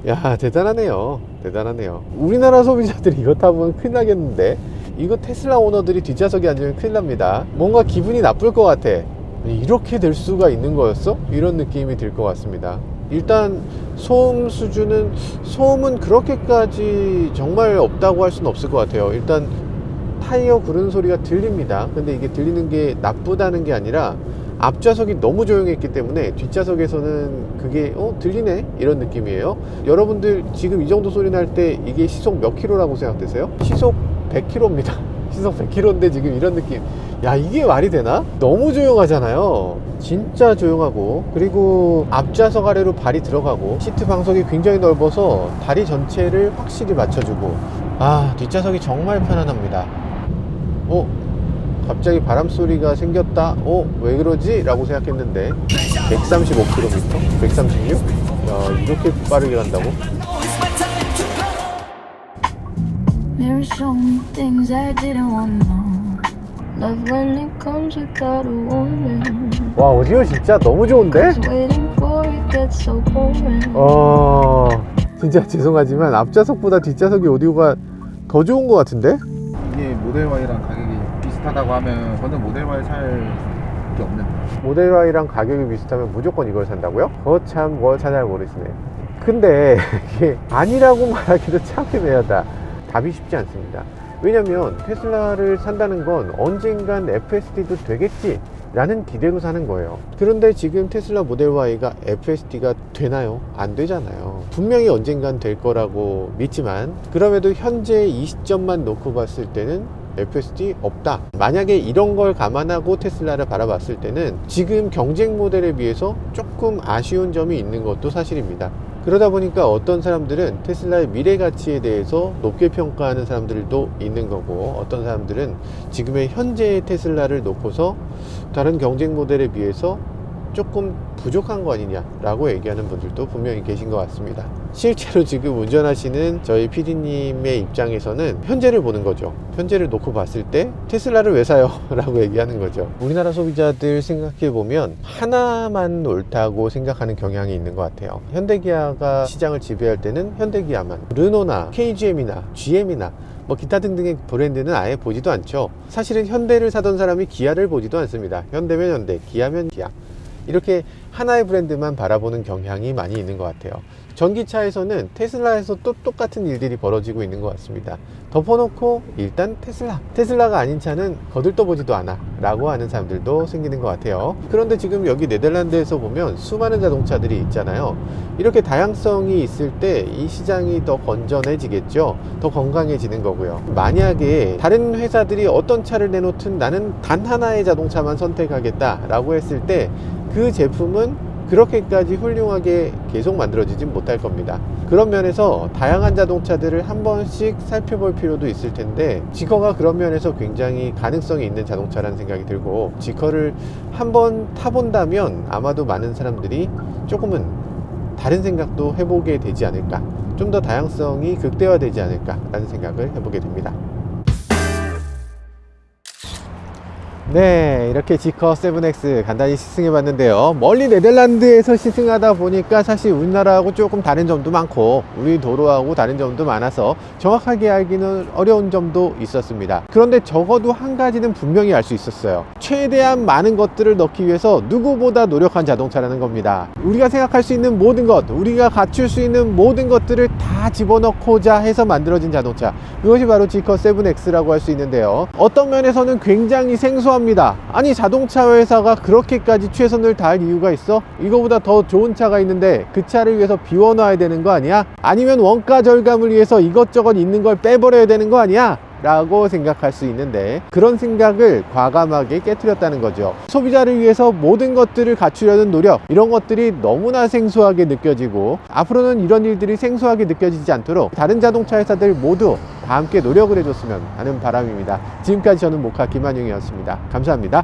야, 대단하네요. 대단하네요. 우리나라 소비자들이 이거 타보면 큰일 나겠는데, 이거 테슬라 오너들이 뒷좌석에 앉으면 큰일 납니다. 뭔가 기분이 나쁠 것 같아. 이렇게 될 수가 있는 거였어? 이런 느낌이 들 것 같습니다. 일단 소음 수준은, 소음은 그렇게까지 정말 없다고 할 수는 없을 것 같아요. 일단 타이어 구르는 소리가 들립니다. 근데 이게 들리는 게 나쁘다는 게 아니라 앞좌석이 너무 조용했기 때문에 뒷좌석에서는 그게 들리네? 이런 느낌이에요. 여러분들 지금 이 정도 소리 날 때 이게 시속 몇 킬로라고 생각되세요? 시속 100km입니다. 시속 100km인데 지금 이런 느낌. 야, 이게 말이 되나? 너무 조용하잖아요. 진짜 조용하고, 그리고 앞좌석 아래로 발이 들어가고 시트 방석이 굉장히 넓어서 다리 전체를 확실히 맞춰주고, 뒷좌석이 정말 편안합니다. 갑자기 바람 소리가 생겼다. 왜 그러지? 라고 생각했는데 135km? 136? 야, 이렇게 빠르게 간다고? Mirror show me things I didn't want to know. Love when it comes without a warning. 와, 오디오 진짜 너무 좋은데? Cause waiting for it gets so boring. 진짜 죄송하지만 앞좌석보다 뒷좌석이 오디오가 더 좋은 것 같은데? 이게 모델 Y랑 가격이 비슷하다고 하면 저는 모델 Y 살 게 없는데. 모델 Y랑 가격이 비슷하면 무조건 이걸 산다고요? 참 뭘 잘 모르시네. 근데 이게 아니라고 말하기도 참 애매하다. 답이 쉽지 않습니다. 왜냐면 테슬라를 산다는 건 언젠간 FSD도 되겠지 라는 기대로 사는 거예요. 그런데 지금 테슬라 모델 Y가 FSD가 되나요? 안 되잖아요. 분명히 언젠간 될 거라고 믿지만, 그럼에도 현재 이 시점만 놓고 봤을 때는 FSD 없다. 만약에 이런 걸 감안하고 테슬라를 바라봤을 때는 지금 경쟁 모델에 비해서 조금 아쉬운 점이 있는 것도 사실입니다. 그러다 보니까 어떤 사람들은 테슬라의 미래 가치에 대해서 높게 평가하는 사람들도 있는 거고, 어떤 사람들은 지금의 현재의 테슬라를 놓고서 다른 경쟁 모델에 비해서 조금 부족한 거 아니냐 라고 얘기하는 분들도 분명히 계신 것 같습니다. 실제로 지금 운전하시는 저희 PD님의 입장에서는 현재를 보는 거죠. 현재를 놓고 봤을 때 테슬라를 왜 사요? 라고 얘기하는 거죠. 우리나라 소비자들 생각해 보면 하나만 옳다고 생각하는 경향이 있는 것 같아요. 현대기아가 시장을 지배할 때는 현대기아만, 르노나 KGM이나 GM이나 기타 등등의 브랜드는 아예 보지도 않죠. 사실은 현대를 사던 사람이 기아를 보지도 않습니다. 현대면 현대, 기아면 기아. 이렇게 하나의 브랜드만 바라보는 경향이 많이 있는 것 같아요. 전기차에서는 테슬라에서 또 똑같은 일들이 벌어지고 있는 것 같습니다. 덮어놓고 일단 테슬라가 아닌 차는 거들떠보지도 않아 라고 하는 사람들도 생기는 것 같아요. 그런데 지금 여기 네덜란드에서 보면 수많은 자동차들이 있잖아요. 이렇게 다양성이 있을 때 이 시장이 더 건전해지겠죠. 더 건강해지는 거고요. 만약에 다른 회사들이 어떤 차를 내놓든 나는 단 하나의 자동차만 선택하겠다 라고 했을 때 그 제품은 그렇게까지 훌륭하게 계속 만들어지진 못할 겁니다. 그런 면에서 다양한 자동차들을 한 번씩 살펴볼 필요도 있을 텐데, 지커가 그런 면에서 굉장히 가능성이 있는 자동차라는 생각이 들고, 지커를 한번 타본다면 아마도 많은 사람들이 조금은 다른 생각도 해보게 되지 않을까, 좀 더 다양성이 극대화되지 않을까 라는 생각을 해보게 됩니다. 네, 이렇게 지커 7X 간단히 시승해 봤는데요. 멀리 네덜란드에서 시승하다 보니까 사실 우리나라하고 조금 다른 점도 많고 우리 도로하고 다른 점도 많아서 정확하게 알기는 어려운 점도 있었습니다. 그런데 적어도 한 가지는 분명히 알 수 있었어요. 최대한 많은 것들을 넣기 위해서 누구보다 노력한 자동차라는 겁니다. 우리가 생각할 수 있는 모든 것, 우리가 갖출 수 있는 모든 것들을 다 집어넣고자 해서 만들어진 자동차, 그것이 바로 지커 7X라고 할 수 있는데요. 어떤 면에서는 굉장히 생소합니다. 아니, 자동차 회사가 그렇게까지 최선을 다할 이유가 있어? 이거보다 더 좋은 차가 있는데 그 차를 위해서 비워놔야 되는 거 아니야? 아니면 원가 절감을 위해서 이것저것 있는 걸 빼버려야 되는 거 아니야? 라고 생각할 수 있는데, 그런 생각을 과감하게 깨트렸다는 거죠. 소비자를 위해서 모든 것들을 갖추려는 노력, 이런 것들이 너무나 생소하게 느껴지고, 앞으로는 이런 일들이 생소하게 느껴지지 않도록 다른 자동차 회사들 모두 다 함께 노력을 해줬으면 하는 바람입니다. 지금까지 저는 모카 김한용이었습니다. 감사합니다.